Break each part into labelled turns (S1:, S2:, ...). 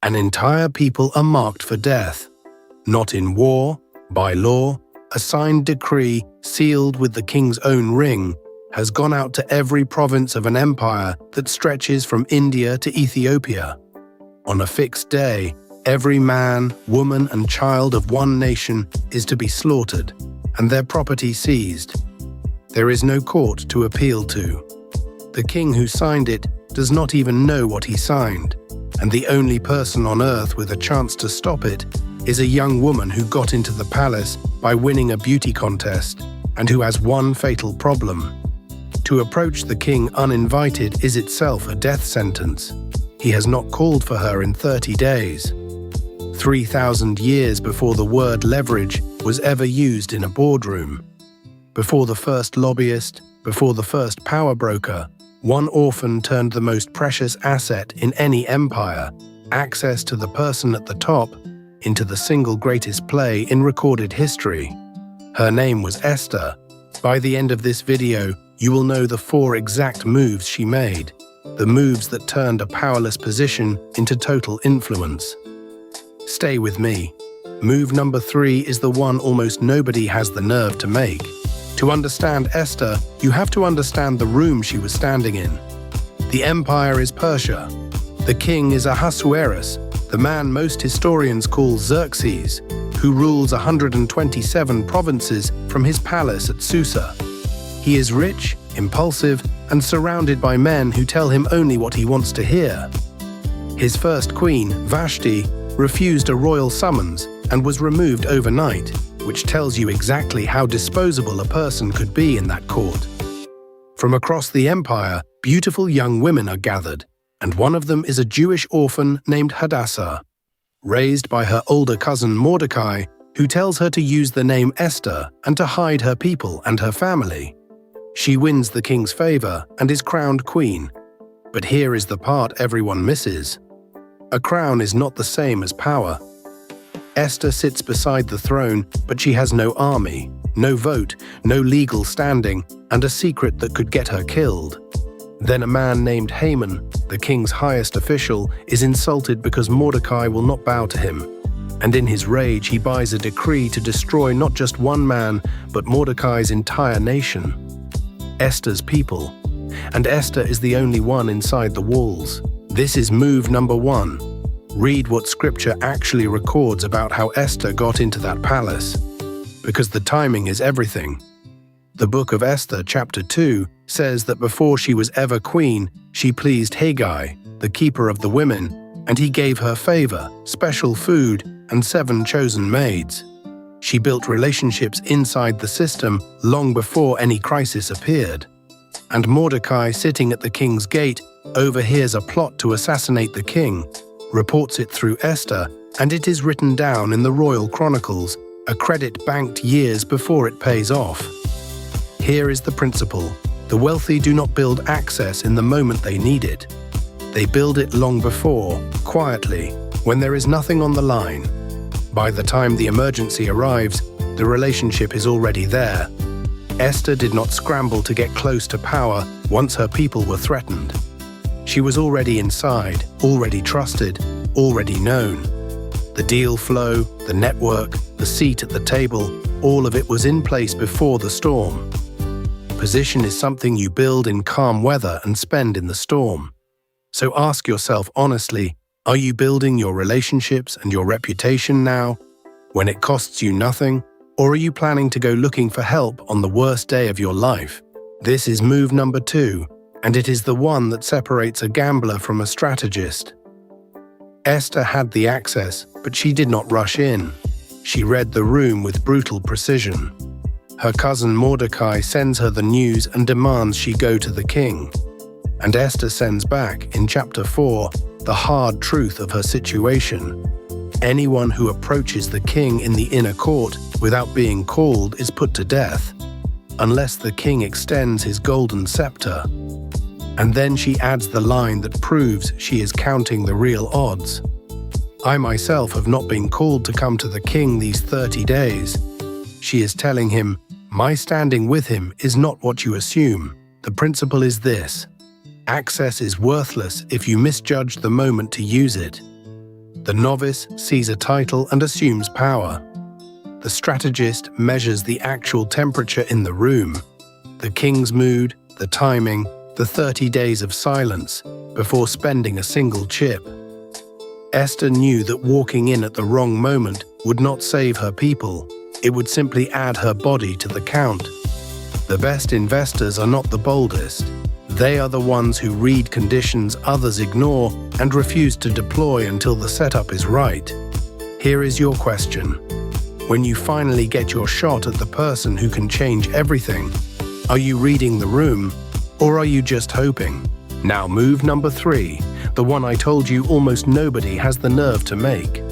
S1: An entire people are marked for death, not in war, by law. A signed decree, sealed with the king's own ring, has gone out to every province of an empire that stretches from India to Ethiopia. On a fixed day, every man, woman, and child of one nation is to be slaughtered, and their property seized. There is no court to appeal to. The king who signed it does not even know what he signed, and the only person on earth with a chance to stop it is a young woman who got into the palace by winning a beauty contest, and who has one fatal problem. To approach the king uninvited is itself a death sentence. He has not called for her in 30 days. 3,000 years before the word leverage was ever used in a boardroom. Before the first lobbyist, before the first power broker, one orphan turned the most precious asset in any empire, access to the person at the top, into the single greatest play in recorded history. Her name was Esther. By the end of this video, you will know the 4 exact moves she made, the moves that turned a powerless position into total influence. Stay with me. Move number 3 is the one almost nobody has the nerve to make. To understand Esther, you have to understand the room she was standing in. The empire is Persia. The king is Ahasuerus, the man most historians call Xerxes, who rules 127 provinces from his palace at Susa. He is rich, impulsive, and surrounded by men who tell him only what he wants to hear. His first queen, Vashti, refused a royal summons and was removed overnight, which tells you exactly how disposable a person could be in that court. From across the empire, beautiful young women are gathered, and one of them is a Jewish orphan named Hadassah, raised by her older cousin Mordecai, who tells her to use the name Esther and to hide her people and her family. She wins the king's favor and is crowned queen. But here is the part everyone misses. A crown is not the same as power. Esther sits beside the throne, but she has no army, no vote, no legal standing, and a secret that could get her killed. Then a man named Haman, the king's highest official, is insulted because Mordecai will not bow to him. And in his rage, he buys a decree to destroy not just one man, but Mordecai's entire nation. Esther's people. And Esther is the only one inside the walls. This is move number 1. Read what scripture actually records about how Esther got into that palace. Because the timing is everything. The Book of Esther, chapter 2, says that before she was ever queen, she pleased Haggai, the keeper of the women, and he gave her favor, special food, and 7 chosen maids. She built relationships inside the system long before any crisis appeared. And Mordecai, sitting at the king's gate, overhears a plot to assassinate the king, reports it through Esther, and it is written down in the royal chronicles, a credit banked years before it pays off. Here is the principle. The wealthy do not build access in the moment they need it. They build it long before, quietly, when there is nothing on the line. By the time the emergency arrives, the relationship is already there. Esther did not scramble to get close to power once her people were threatened. She was already inside, already trusted, already known. The deal flow, the network, the seat at the table, all of it was in place before the storm. Position is something you build in calm weather and spend in the storm. So ask yourself honestly, are you building your relationships and your reputation now, when it costs you nothing, or are you planning to go looking for help on the worst day of your life? This is move number 2, and it is the one that separates a gambler from a strategist. Esther had the access, but she did not rush in. She read the room with brutal precision. Her cousin Mordecai sends her the news and demands she go to the king. And Esther sends back, in chapter 4, the hard truth of her situation. Anyone who approaches the king in the inner court without being called is put to death, unless the king extends his golden scepter. And then she adds the line that proves she is counting the real odds. I myself have not been called to come to the king these 30 days. She is telling him, my standing with him is not what you assume. The principle is this: access is worthless if you misjudge the moment to use it. The novice sees a title and assumes power. The strategist measures the actual temperature in the room, the king's mood, the timing, the 30 days of silence before spending a single chip. Esther knew that walking in at the wrong moment would not save her people. It would simply add her body to the count. The best investors are not the boldest. They are the ones who read conditions others ignore and refuse to deploy until the setup is right. Here is your question. When you finally get your shot at the person who can change everything, are you reading the room, or are you just hoping? Now move number 3, the one I told you almost nobody has the nerve to make.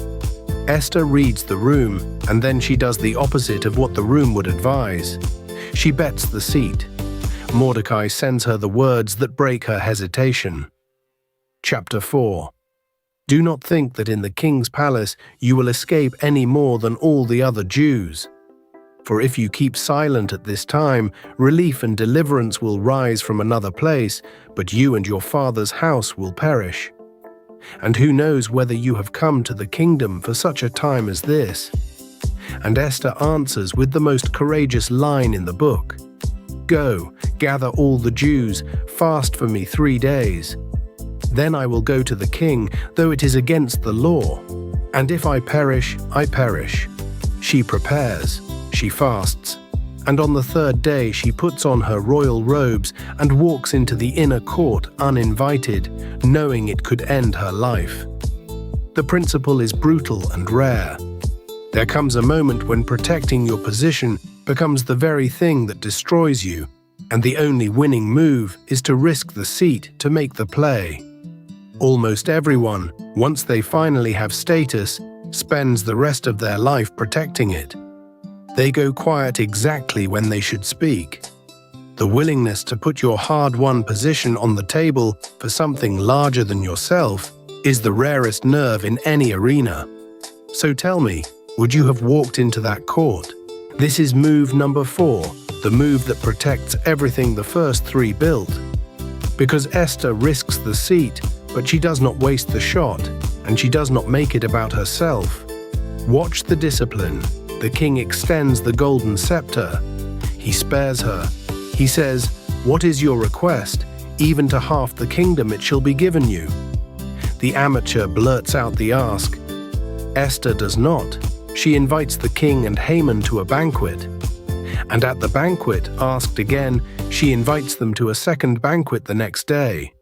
S1: Esther reads the room, and then she does the opposite of what the room would advise. She bets the seat. Mordecai sends her the words that break her hesitation. Chapter 4. Do not think that in the king's palace you will escape any more than all the other Jews. For if you keep silent at this time, relief and deliverance will rise from another place, but you and your father's house will perish. And who knows whether you have come to the kingdom for such a time as this? And Esther answers with the most courageous line in the book. Go, gather all the Jews, fast for me 3 days. Then I will go to the king, though it is against the law. And if I perish, I perish. She prepares, she fasts, and on the 3rd day she puts on her royal robes and walks into the inner court uninvited, knowing it could end her life. The principle is brutal and rare. There comes a moment when protecting your position becomes the very thing that destroys you, and the only winning move is to risk the seat to make the play. Almost everyone, once they finally have status, spends the rest of their life protecting it. They go quiet exactly when they should speak. The willingness to put your hard-won position on the table for something larger than yourself is the rarest nerve in any arena. So tell me, would you have walked into that court? This is move number 4, the move that protects everything the first 3 built. Because Esther risks the seat, but she does not waste the shot, and she does not make it about herself. Watch the discipline. The king extends the golden scepter. He spares her. He says, "What is your request? Even to half the kingdom it shall be given you." The amateur blurts out the ask. Esther does not. She invites the king and Haman to a banquet. And at the banquet, asked again, she invites them to a second banquet the next day.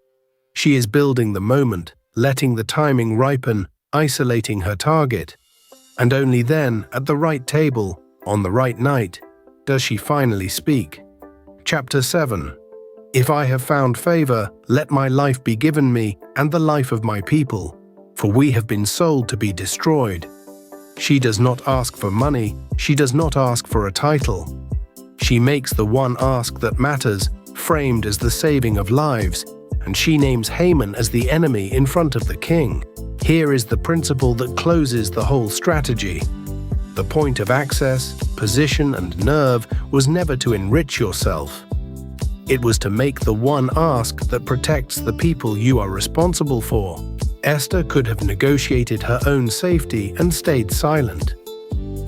S1: She is building the moment, letting the timing ripen, isolating her target. And only then, at the right table, on the right night, does she finally speak. Chapter 7. If I have found favor, let my life be given me and the life of my people, for we have been sold to be destroyed. She does not ask for money, she does not ask for a title. She makes the one ask that matters, framed as the saving of lives, and she names Haman as the enemy in front of the king. Here is the principle that closes the whole strategy. The point of access, position, and nerve was never to enrich yourself. It was to make the one ask that protects the people you are responsible for. Esther could have negotiated her own safety and stayed silent.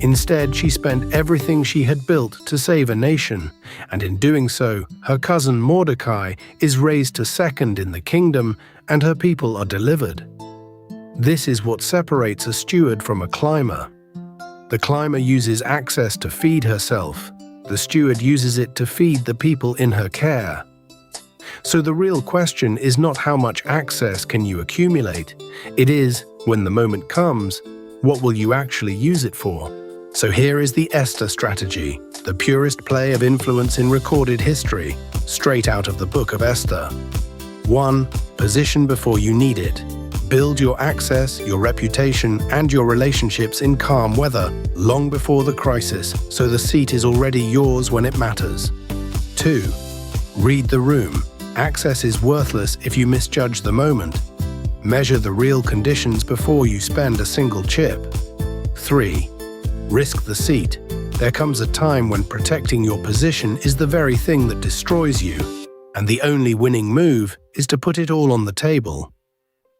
S1: Instead, she spent everything she had built to save a nation, and in doing so, her cousin Mordecai is raised to second in the kingdom, and her people are delivered. This is what separates a steward from a climber. The climber uses access to feed herself. The steward uses it to feed the people in her care. So the real question is not how much access can you accumulate. It is, when the moment comes, what will you actually use it for? So here is the Esther strategy, the purest play of influence in recorded history, straight out of the Book of Esther. 1. Position before you need it. Build your access, your reputation, and your relationships in calm weather, long before the crisis, so the seat is already yours when it matters. 2. Read the room. Access is worthless if you misjudge the moment. Measure the real conditions before you spend a single chip. 3. Risk the seat. There comes a time when protecting your position is the very thing that destroys you, and the only winning move is to put it all on the table.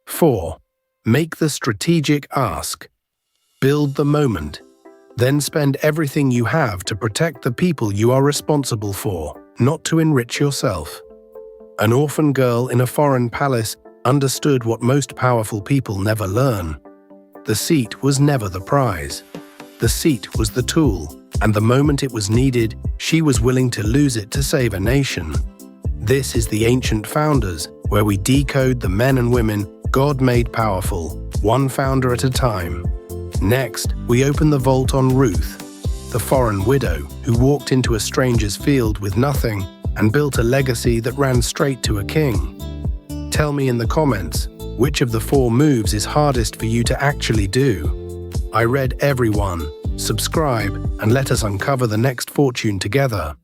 S1: 4. Make the strategic ask. Build the moment. Then spend everything you have to protect the people you are responsible for, not to enrich yourself. An orphan girl in a foreign palace understood what most powerful people never learn. The seat was never the prize. The seat was the tool, and the moment it was needed, she was willing to lose it to save a nation. This is the ancient founders, where we decode the men and women God made powerful, one founder at a time. Next, we open the vault on Ruth, the foreign widow who walked into a stranger's field with nothing and built a legacy that ran straight to a king. Tell me in the comments, which of the 4 moves is hardest for you to actually do? I read every one. Subscribe and let us uncover the next fortune together.